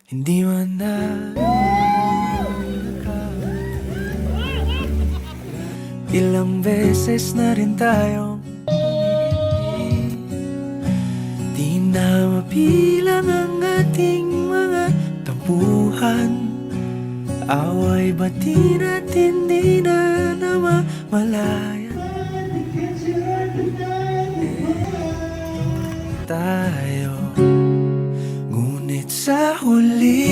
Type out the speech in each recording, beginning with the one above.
Hindi man na ilang beses na rin tayong di na mapilang ang ating mga tampuhan. Away ba't di natin di na namamalayan tayo. Ngunit sa huli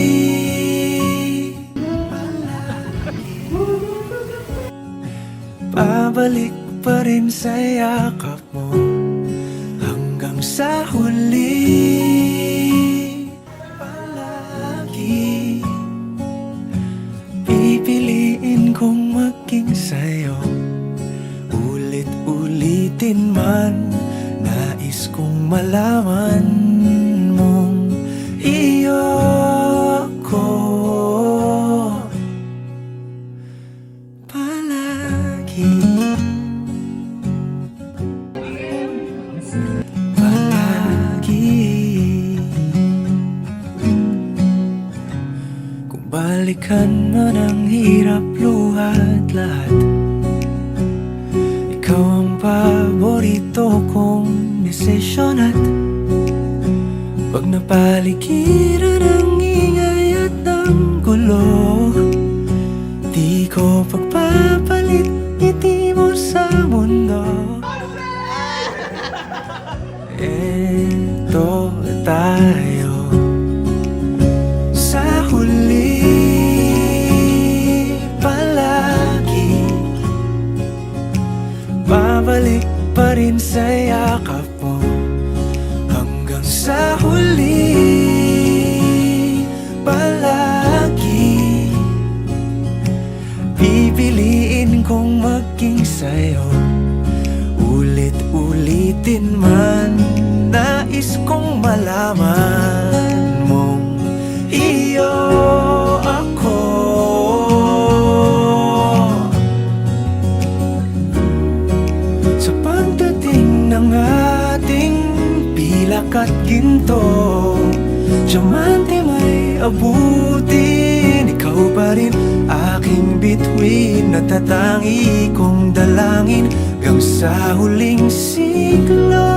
pabalik pa rin sa yakap mo. Hanggang sa huli palagi pipiliin kong maging sa'yo. Ulit-ulitin man, nais kong malaman mong iyo ko palagi. Kung balikan man ang hirap, luha at lahat, ikaw ang paborito kong desisyon. At pag napaligiran ang ingay at ang gulo, di ko pagpapalit ngiti mo sa mundo. Eto tayo sa huli palagi, babalik pa rin sa yakap mo. Hanggang sa huli palagi pipiliin kong maging sa'yo. Ulit-ulitin man, nais kong malaman mong iyo ako. Sa pagdating ng ating pilak at ginto, diamante may abutin, ikaw pa rin aking bituin. Natatangi kong dalangin hanggang sa huling siglo.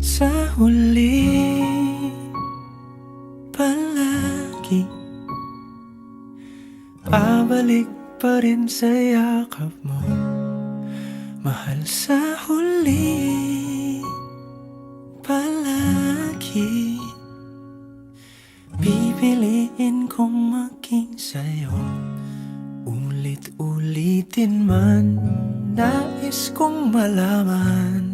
Sa huli palagi pabalik pa rin sa yakap mo, mahal. Sa huli palagi pipiliin kong maging sa'yo. Ulit-ulitin man, nais kong malaman